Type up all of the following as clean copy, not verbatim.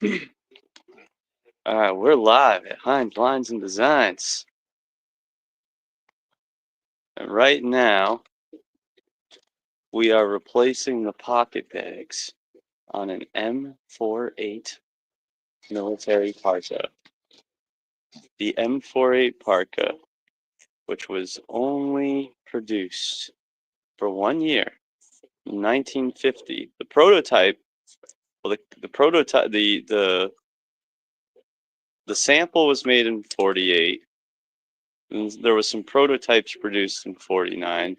We're live at Hind Blinds and Designs. And right now, we are replacing the pocket bags on an M48 military parka. The M48 parka, which was only produced for 1 year, 1950. The prototype, well, the prototype, the sample was made in 48. And there was some prototypes produced in 49,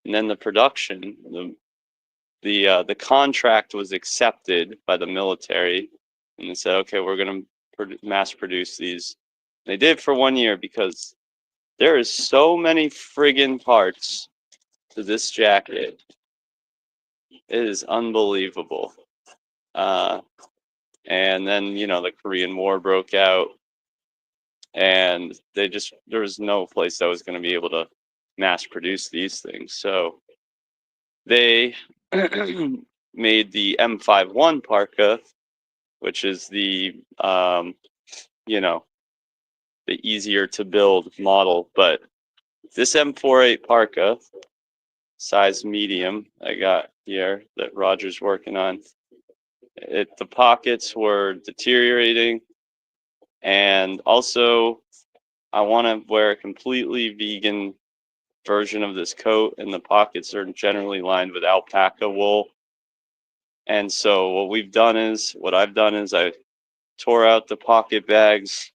and then the production, the contract was accepted by the military, and they said, okay, we're going to mass produce these. They did for 1 year because there is so many friggin' parts to this jacket. It is unbelievable. And then, the Korean War broke out, and there was no place that was going to be able to mass produce these things. So they made the M51 parka, which is the the easier to build model. But this M48 parka, size medium, I got here that Roger's working on. The pockets were deteriorating, and also I want to wear a completely vegan version of this coat, and the pockets are generally lined with alpaca wool. And so what I've done is I tore out the pocket bags,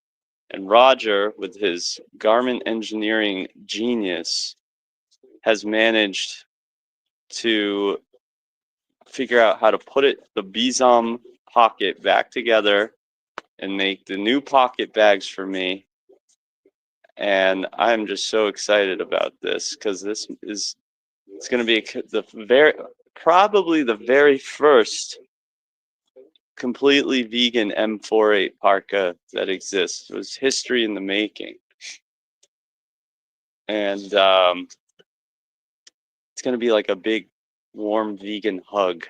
and Roger, with his garment engineering genius, has managed to figure out how to put the Bizom pocket back together and make the new pocket bags for me. And I'm just so excited about this because it's going to be probably the very first completely vegan M48 parka that exists. It was history in the making. And it's going to be like a big warm vegan hug.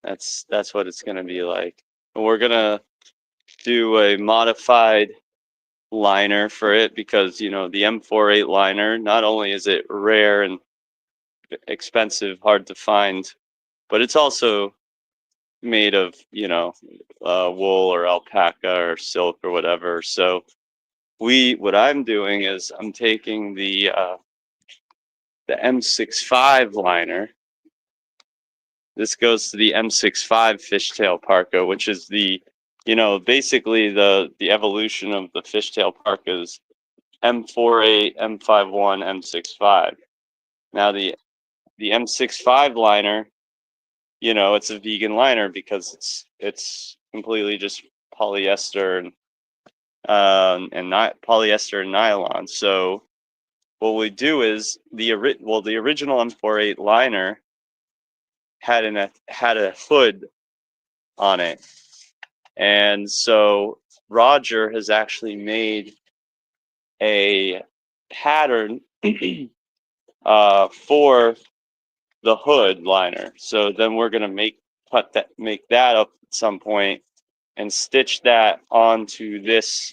That's what it's going to be like. And we're going to do a modified liner for it because, the M48 liner, not only is it rare and expensive, hard to find, but it's also made of, wool or alpaca or silk or whatever. So what I'm doing is I'm taking the M65 liner. This goes to the M65 fishtail parka, which is basically the evolution of the fishtail parkas, M48, M51, M65. Now the M65 liner, it's a vegan liner because it's completely just polyester and not polyester and nylon. So what we do is the original M48 liner had a hood on it, and so Roger has actually made a pattern for the hood liner. So then we're gonna make that up at some point and stitch that onto this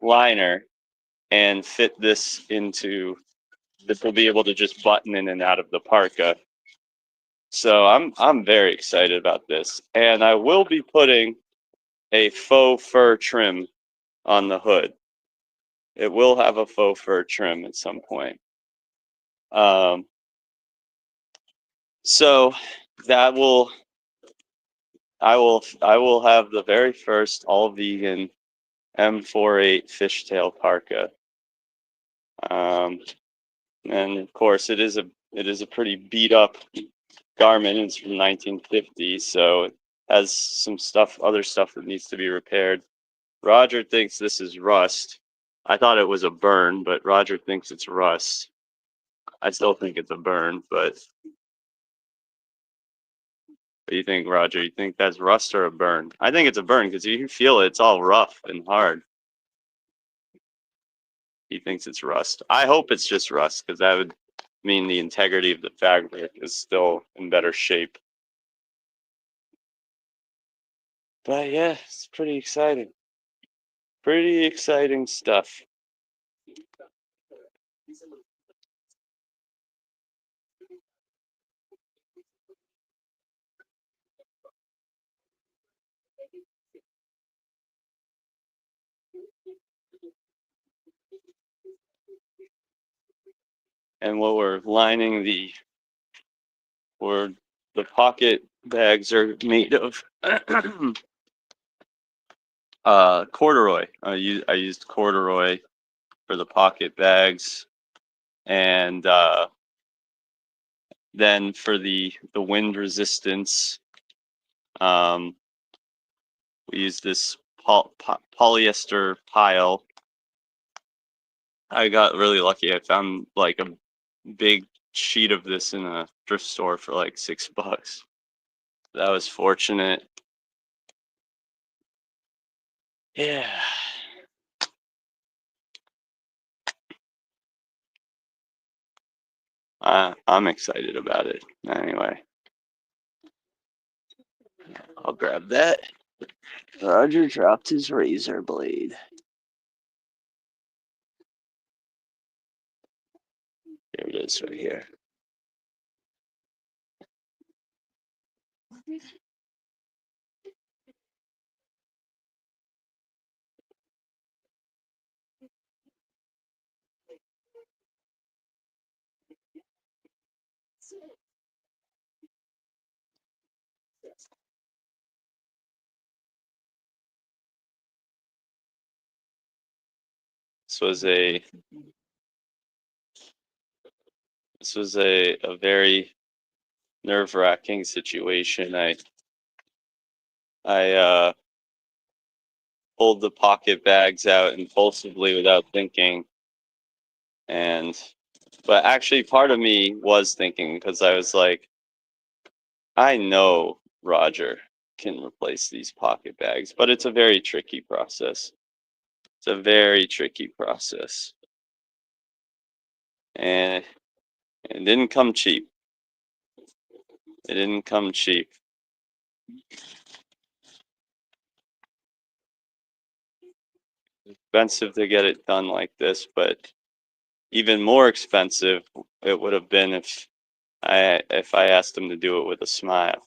liner and fit this into. This will be able to just button in and out of the parka. So I'm very excited about this, and I will be putting a faux fur trim on the hood. It will have a faux fur trim at some point. So that I will have the very first all vegan M48 fishtail parka. And of course it is a pretty beat up garment. It's from 1950, so it has some other stuff that needs to be repaired. Roger thinks this is rust. I thought it was a burn, but Roger thinks it's rust. I still think it's a burn, but what do you think, Roger? You think that's rust or a burn? I think it's a burn because you can feel it. It's all rough and hard. He thinks it's rust. I hope it's just rust because that would mean the integrity of the fabric is still in better shape. But yeah, it's pretty exciting. Pretty exciting stuff. And what we're lining or the pocket bags are made of corduroy. I used corduroy for the pocket bags, and then for the wind resistance, um, we used this polyester pile. I got really lucky. I found like a big sheet of this in a thrift store for like $6. That was fortunate. Yeah. I'm excited about it. Anyway, I'll grab that. Roger dropped his razor blade. Here it is right here. This was a a very nerve-wracking situation. I pulled the pocket bags out impulsively without thinking, and but actually part of me was thinking because I was like, I know Roger can replace these pocket bags, but it's a very tricky process. It's a very tricky process, and it didn't come cheap. It didn't come cheap. Expensive to get it done like this, but even more expensive it would have been if I asked him to do it with a smile.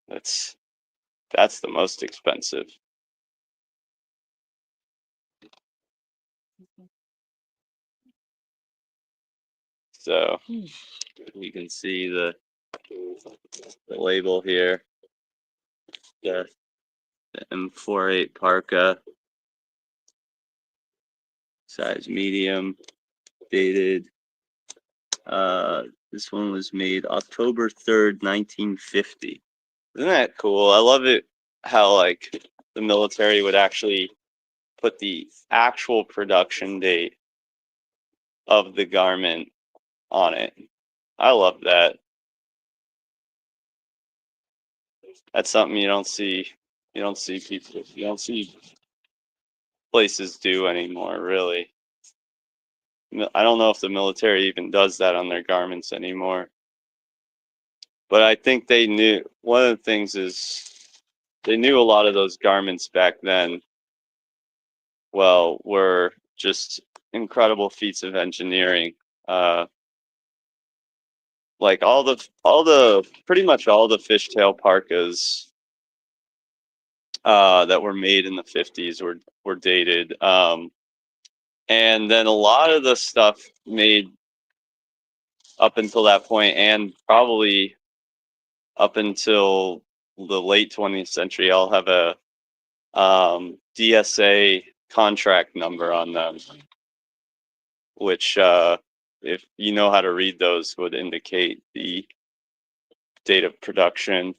That's that's the most expensive. So you can see the label here, the, the M48 parka, size medium, dated. This one was made October 3rd, 1950. Isn't that cool? I love it how like the military would actually put the actual production date of the garment on it. I love that. That's something you don't see places do anymore, really. I don't know if the military even does that on their garments anymore. But I think they knew one of the things is they knew a lot of those garments back then, well, were just incredible feats of engineering. Uh, like pretty much all the fishtail parkas that were made in the 50s were dated. And then a lot of the stuff made up until that point, and probably up until the late 20th century, I'll have a DSA contract number on them, which, if you know how to read those, would indicate the date of production.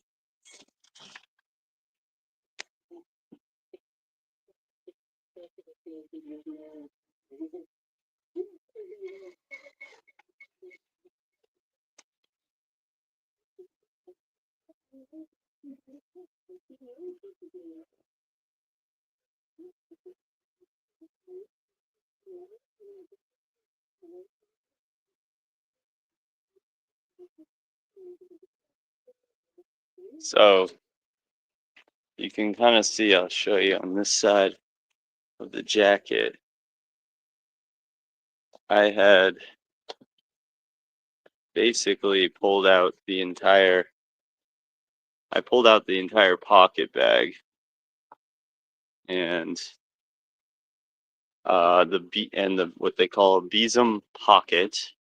So you can kind of see, I'll show you on this side of the jacket, I had basically pulled out the entire pocket bag, and the what they call a besom pocket.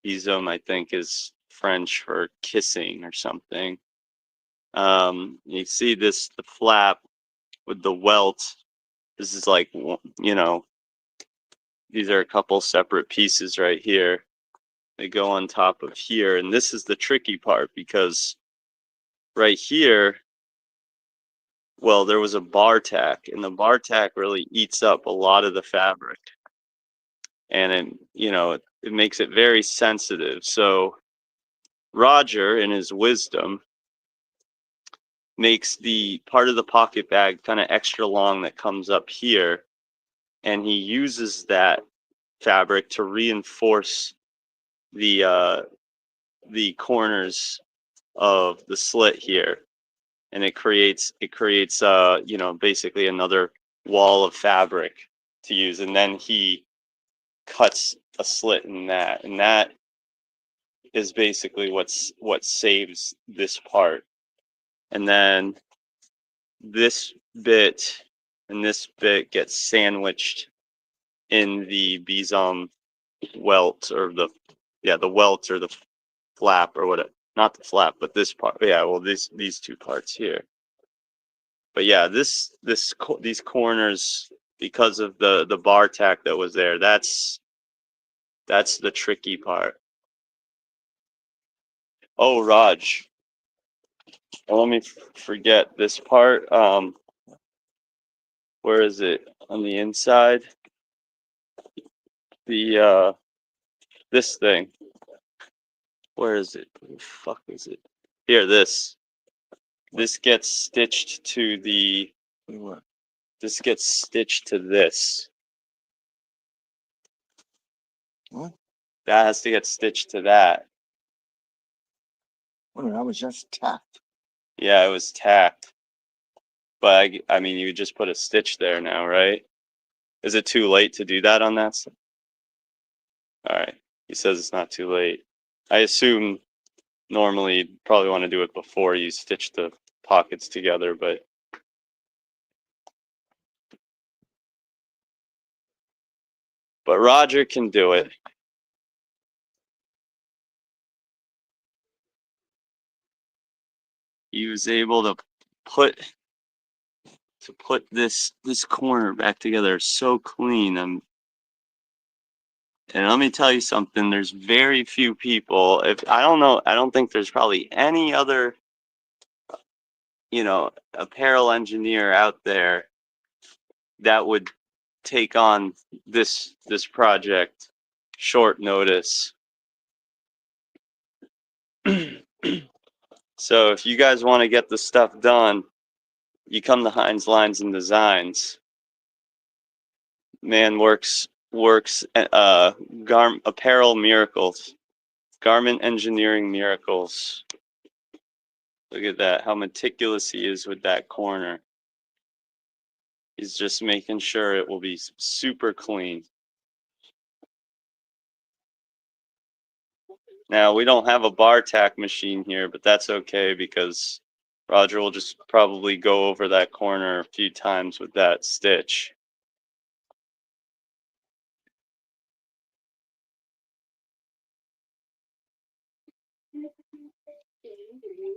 Besom, I think, is French for kissing or something. You see the flap with the welt. This is like, you know, these are a couple separate pieces right here. They go on top of here, and this is the tricky part because right here, well, there was a bar tack, and the bar tack really eats up a lot of the fabric, and it makes it very sensitive. So Roger, in his wisdom, makes the part of the pocket bag kind of extra long that comes up here, and he uses that fabric to reinforce the corners of the slit here, and it creates basically another wall of fabric to use, and then he cuts a slit in that, and that is basically what saves this part. And then this bit and this bit gets sandwiched in the besom welt, or the welt, or the flap, or what, not the flap, but this part. Yeah, well, these two parts here. But yeah, these corners, because of the bar tack that was there, that's the tricky part. Oh, Raj, let me forget this part. Where is it? On the inside? This thing. Where is it? Where the fuck is it? Here, this gets stitched to the. What? This gets stitched to this. What? That has to get stitched to that. Wait a minute, that was just tacked. Yeah, it was tacked. But I mean, you just put a stitch there now, right? Is it too late to do that on that? All right. He says it's not too late. I assume normally you'd probably want to do it before you stitch the pockets together, but Roger can do it. He was able to put this corner back together so clean. And let me tell you something, there's very few people, I don't think there's probably any other apparel engineer out there that would take on this project short notice. So if you guys want to get the stuff done, you come to Heinz Lines and Designs. Man works apparel miracles, garment engineering miracles. Look at that, how meticulous he is with that corner. He's just making sure it will be super clean. Now, we don't have a bar tack machine here, but that's okay because Roger will just probably go over that corner a few times with that stitch.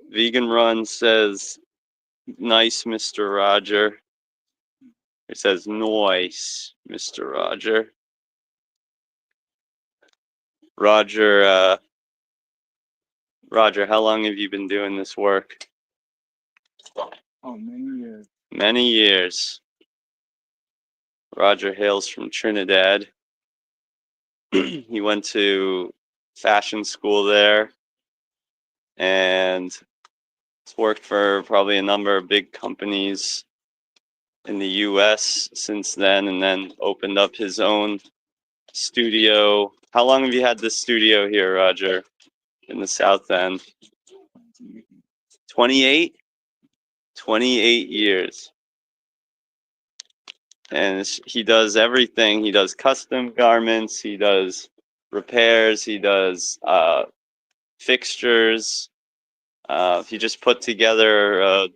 Vegan Run says, nice, Mr. Roger. It says, nice, Mr. Roger. Roger, how long have you been doing this work? Oh, many years. Many years. Roger hails from Trinidad. He went to fashion school there and worked for probably a number of big companies in the US since then, and then opened up his own studio. How long have you had this studio here, Roger, in the South End? 28? 28 years. And he does everything. He does custom garments. He does repairs. He does fixtures. He just put together,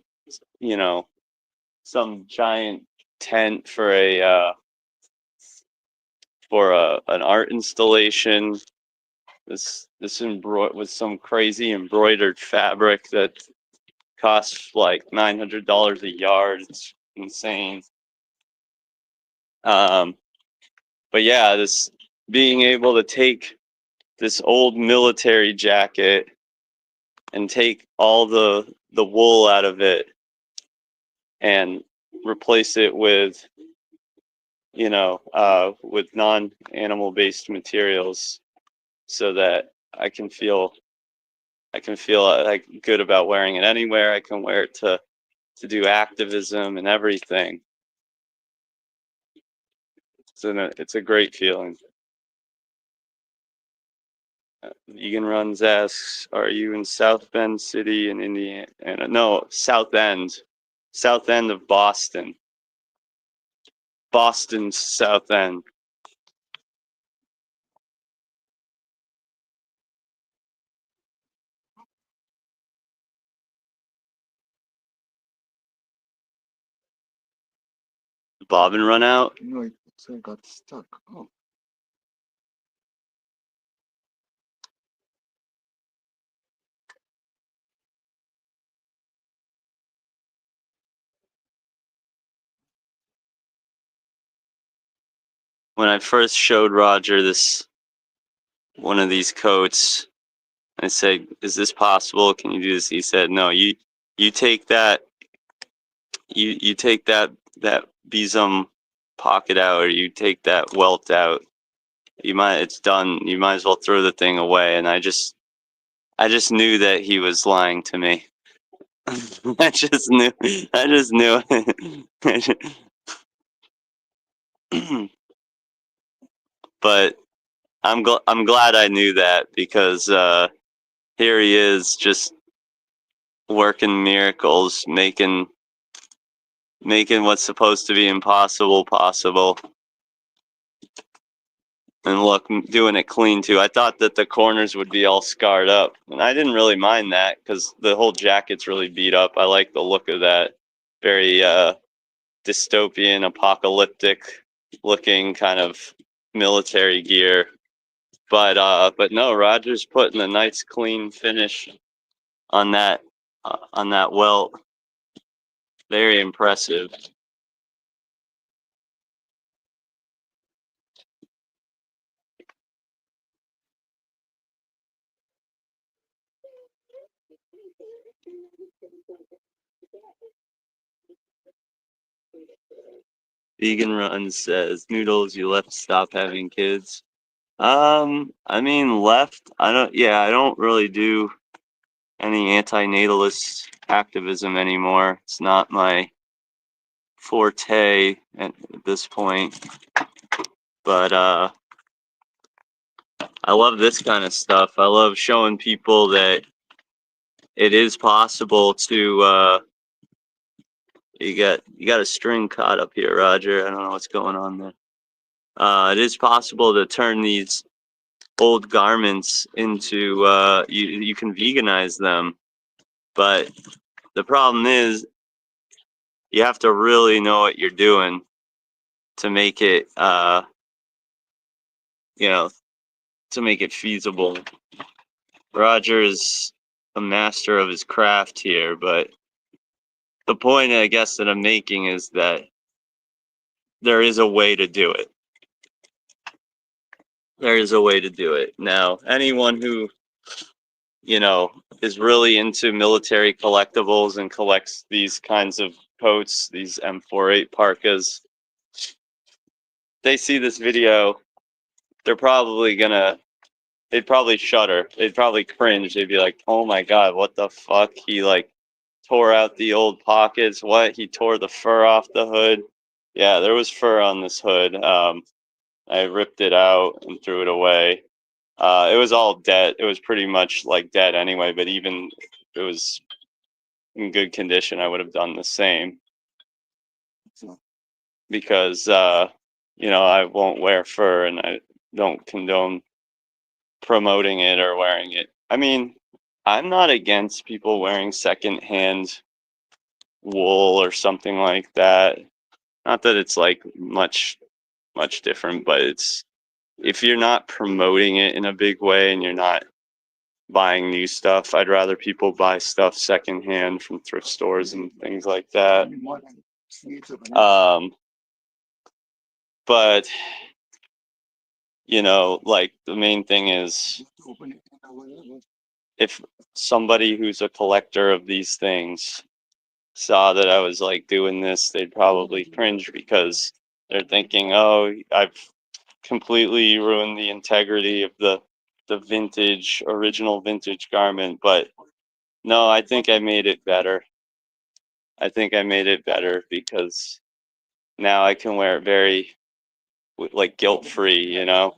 you know, some giant tent for an art installation. This with some crazy embroidered fabric that costs like $900 a yard. It's insane. But yeah, this being able to take this old military jacket and take all the wool out of it and replace it with, with non-animal based materials, so that I can feel like good about wearing it anywhere. I can wear it to do activism and everything. It's a great feeling. Vegan Runs asks, "Are you in South Bend City in Indiana?" No, South End of Boston. Boston's South End. Bobbin run out? No, it got stuck. Oh. When I first showed Roger one of these coats, I said, "Is this possible? Can you do this?" He said, "No, you take that you take that besom pocket out, or you take that welt out. It's done. You might as well throw the thing away." And I just knew that he was lying to me. I just knew. But I'm glad I knew that, because here he is, just working miracles, making what's supposed to be impossible possible. And look, doing it clean too. I thought that the corners would be all scarred up, and I didn't really mind that because the whole jacket's really beat up. I like the look of that. Very dystopian, apocalyptic looking kind of military gear. But no, Roger's putting a nice clean finish on that welt. Very impressive. Vegan Run says, "Noodles, you left to stop having kids." I mean, left. I don't really do any antinatalist activism anymore. It's not my forte at this point. But I love this kind of stuff. I love showing people that it is possible to you got a string caught up here, Roger. I don't know what's going on there. It is possible to turn these old garments into you can veganize them, but the problem is you have to really know what you're doing to make it to make it feasible. Roger is a master of his craft here, but the point, I guess, that I'm making is that there is a way to do it. There is a way to do it. Now, anyone who, is really into military collectibles and collects these kinds of coats, these M48 parkas, they see this video, they'd probably shudder. They'd probably cringe. They'd be like, "Oh my God, what the fuck? He tore out the old pockets. What? He tore the fur off the hood." Yeah, there was fur on this hood. I ripped it out and threw it away. It was all dead. It was pretty much dead anyway, but even it was in good condition, I would have done the same. So, Because you know, I won't wear fur, and I don't condone promoting it or wearing it. I mean, I'm not against people wearing secondhand wool or something like that. Not that it's like much different, but it's, if you're not promoting it in a big way and you're not buying new stuff, I'd rather people buy stuff secondhand from thrift stores and things like that. But you know, like the main thing is, if somebody who's a collector of these things saw that I was like doing this, they'd probably cringe because they're thinking, "Oh, I've completely ruined the integrity of the vintage, original vintage garment." But no, I think I made it better. I think I made it better because now I can wear it very like guilt free, you know,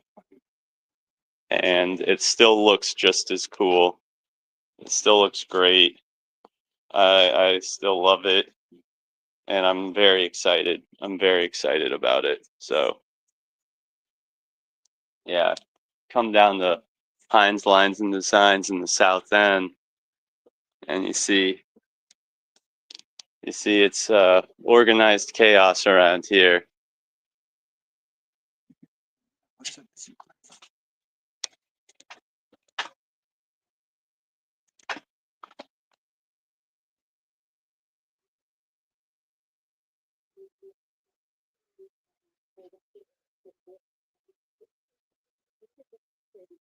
and it still looks just as cool. It still looks great. I still love it, and I'm very excited. I'm very excited about it. So yeah, come down to Heinz Lines and Designs in the South End, and you see it's organized chaos around here.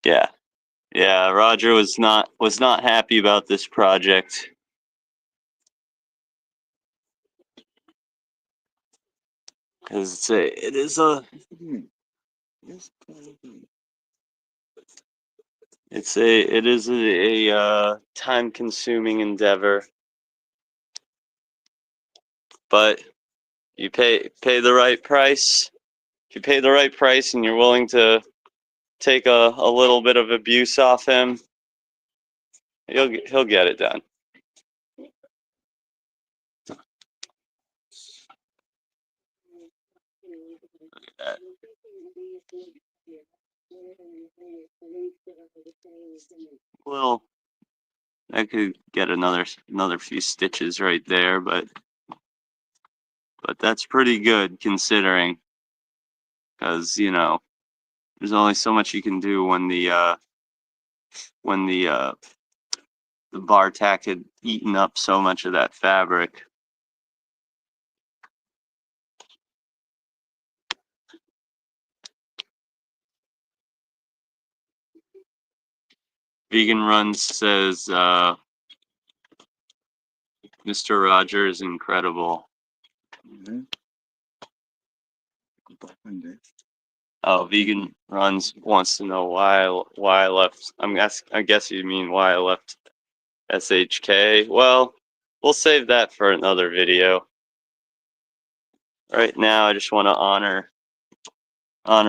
Yeah, yeah. Roger was not happy about this project. Because it is a it is a time consuming endeavor, but you pay the right price. If you pay the right price and you're willing to take a little bit of abuse off him, he'll get it done. Well, I could get another few stitches right there, but that's pretty good considering, because you know there's only so much you can do when the bar tack had eaten up so much of that fabric. Vegan Runs says Mr. Rogers incredible. Oh, Vegan Runs wants to know why I left. I guess you mean why I left SHK. Well, we'll save that for another video. Right now, I just want to honor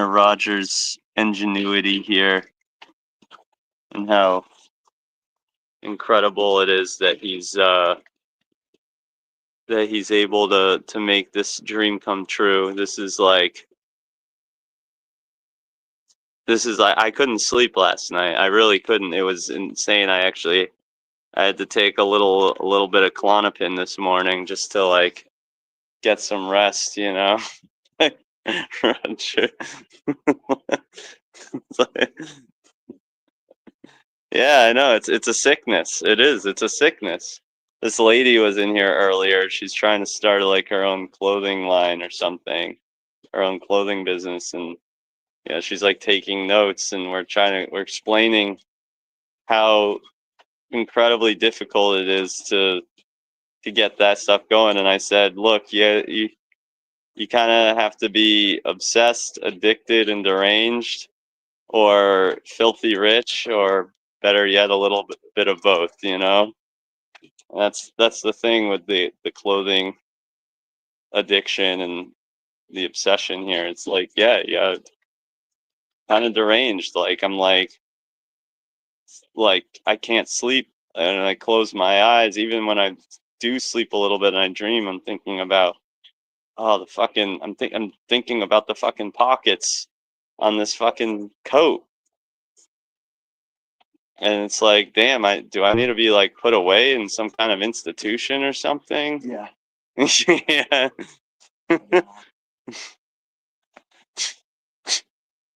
Roger's ingenuity here and how incredible it is that he's able to make this dream come true. I couldn't sleep last night. I really couldn't. It was insane. I had to take a little bit of Klonopin this morning just to like get some rest, you know. Roger. Yeah, I know. It's a sickness. It is. It's a sickness. This lady was in here earlier. She's trying to start like her own clothing line or something, her own clothing business, and yeah, she's like taking notes, and we're explaining how incredibly difficult it is to get that stuff going. And I said, look, yeah, you kind of have to be obsessed, addicted, and deranged, or filthy rich, or better yet, a little bit of both. You know, that's the thing with the clothing addiction and the obsession here. It's like, yeah, kind of deranged. Like I'm like I can't sleep, and I close my eyes even when I'm do sleep a little bit and I dream, I'm thinking about, oh, I'm thinking about the fucking pockets on this fucking coat. And it's like, damn, do I need to be like put away in some kind of institution or something? Yeah. Yeah.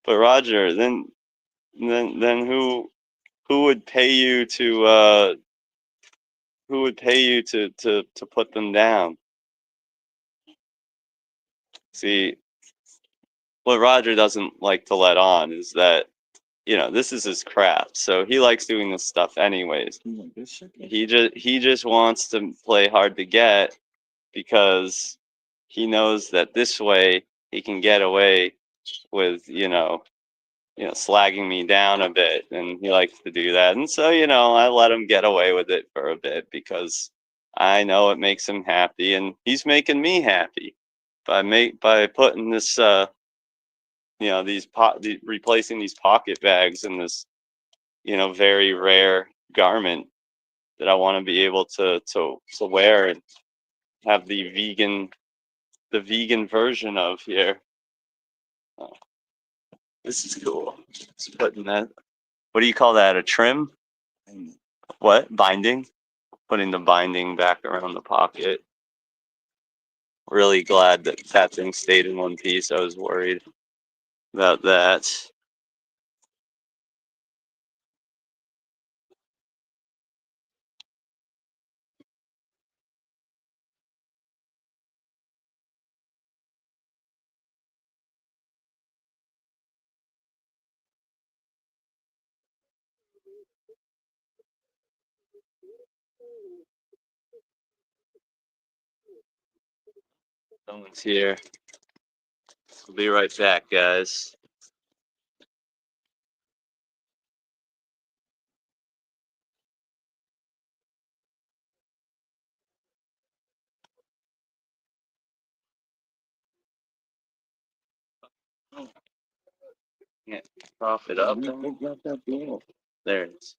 But Roger, then who would pay you to put them down? See, what Roger doesn't like to let on is that, this is his craft, so he likes doing this stuff anyways. He just wants to play hard to get because he knows that this way he can get away with, slagging me down a bit, and he likes to do that. And so, I let him get away with it for a bit because I know it makes him happy, and he's making me happy by putting this, replacing these pocket bags in this, very rare garment that I want to be able to wear and have the vegan version of here. Oh, this is cool. Just putting that. What do you call that? A trim? What? Binding? Putting the binding back around the pocket. Really glad that thing stayed in one piece. I was worried about that. Someone's here. I'll be right back, guys. Can't prop it up. There it is.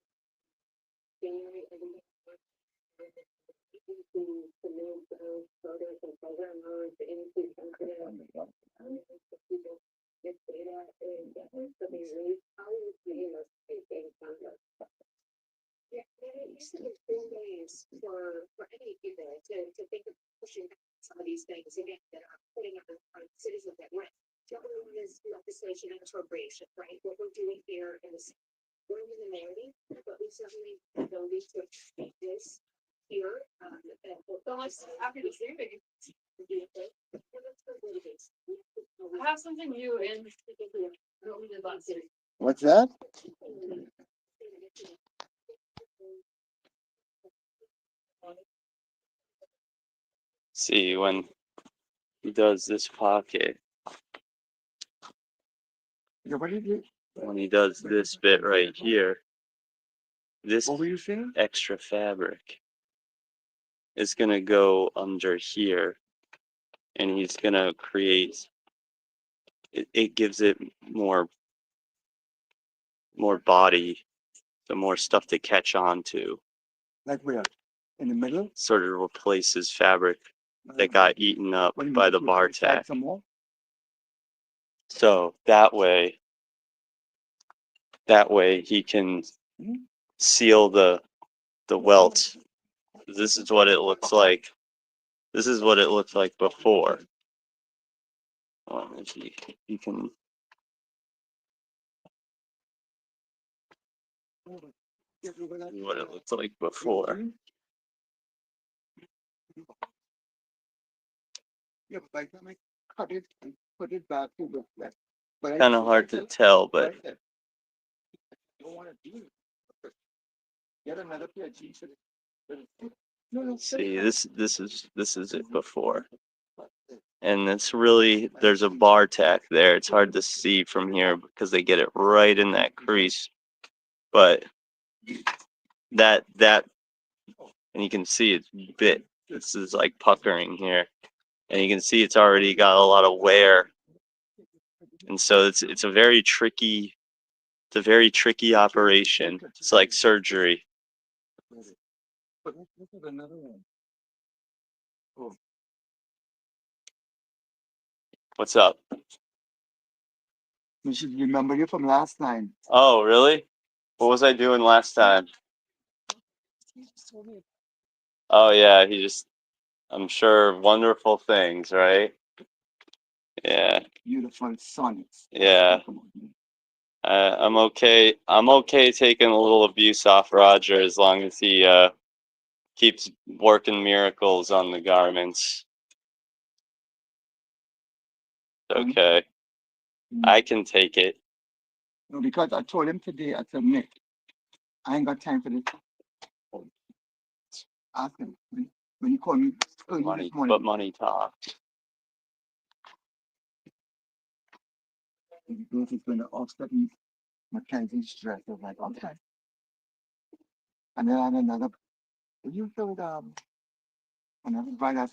What's that? See, when he does this pocket, Yeah, what did you? when he does this bit right here, this What were you saying? extra fabric is gonna go under here, and he's gonna create. It gives it more body, the more stuff to catch on to. Like where? In the middle? Sort of replaces fabric that got eaten up by the bar tack. Some more? So that way he can seal the welt. This is what it looks like. This is what it looked like before. If you can. What it looked like before. Yeah, but by the time I cut it and put it back to the left. Kind of hard to tell, but I don't want to do it. Get another pair of jeans. No, see, this is it before. And it's really, there's a bar tack there. It's hard to see from here because they get it right in that crease. But that and you can see it's bit. This is like puckering here, and you can see it's already got a lot of wear. And so it's a very tricky operation. It's like surgery. But let's look at another one. What's up? We should remember you from last time. Oh, really? What was I doing last time? Oh, yeah, I'm sure, wonderful things, right? Yeah, Beautiful sonnets. yeah. I'm okay. I'm okay taking a little abuse off Roger as long as he keeps working miracles on the garments. Okay, I can take it. No, because I told him today, I said, Nick, I ain't got time for this. Ask him when he called me early Money, this morning. but money talks. Because he's going to offset Mackenzie's dress. I was like, okay. And then I had another, you filled another bride.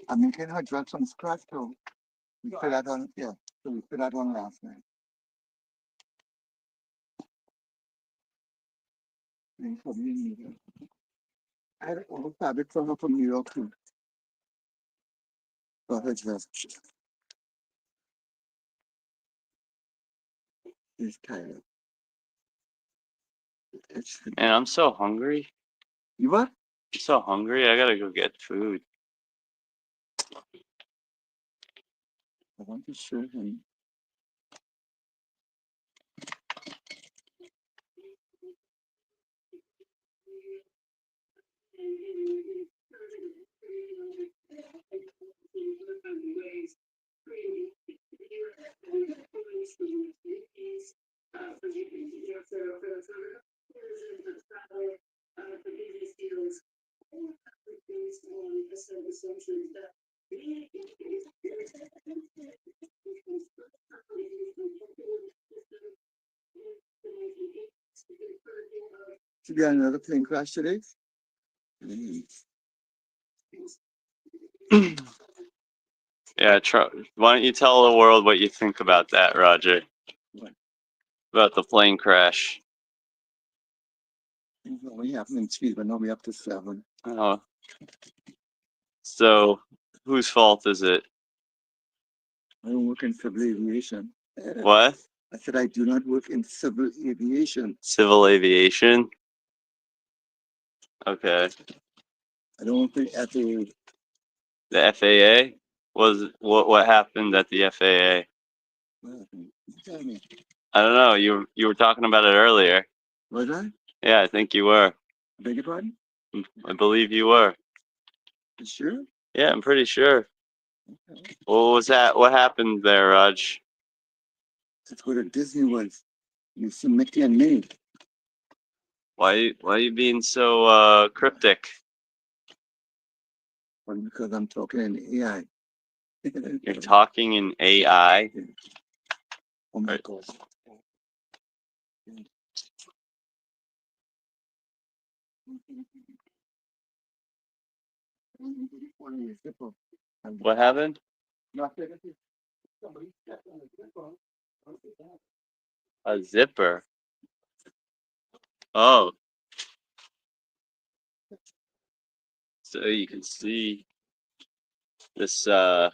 I'm making her dress from scratch, so we put that on, yeah. So we put that on last night. And for me, I had all the fabric from her from New York too. For her dress. She's tired. Man, I'm so hungry. You what? I'm so hungry. I gotta go get food. I want to show him. Should be another plane crash today. Yeah, why don't you tell the world what you think about that, Roger? What? About the plane crash. Things only happen in speed, but now we up to 7. Oh. So, whose fault is it? I don't work in civil aviation. What? I said I do not work in civil aviation. Civil aviation? Okay. I don't work for the FAA. The FAA? What happened at the FAA? What happened? Tell me. I don't know. You were talking about it earlier. Was I? Yeah, I think you were. Beg your pardon? I believe you were. You sure? Yeah, I'm pretty sure. Okay. What was that? What happened there, Raj? Let's go to Disney World. You see Mickey and Minnie. Why are you being so cryptic? Well, because I'm talking in AI. You're talking in AI? Oh my Right. God. What happened? A zipper. Oh. So you can see this is a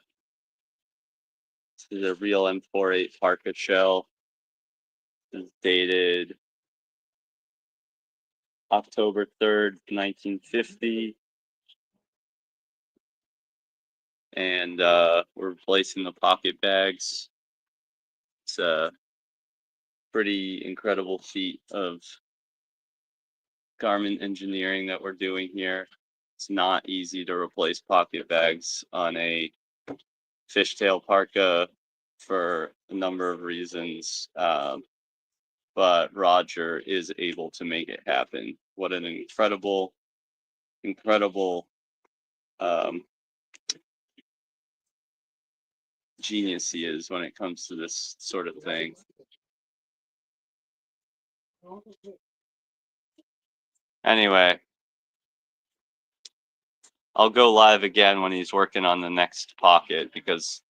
real M48 parka shell. It's dated October 3rd, 1950. And we're replacing the pocket bags. It's a pretty incredible feat of garment engineering that we're doing here. It's not easy to replace pocket bags on a fishtail parka for a number of reasons. But Roger is able to make it happen. What an incredible genius he is when it comes to this sort of thing. Anyway, I'll go live again when he's working on the next pocket, because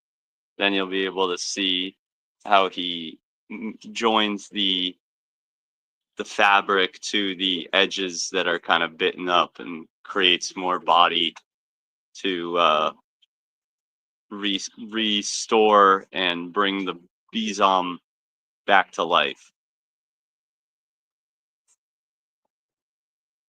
then you'll be able to see how he joins the fabric to the edges that are kind of bitten up and creates more body to restore and bring the besom back to life.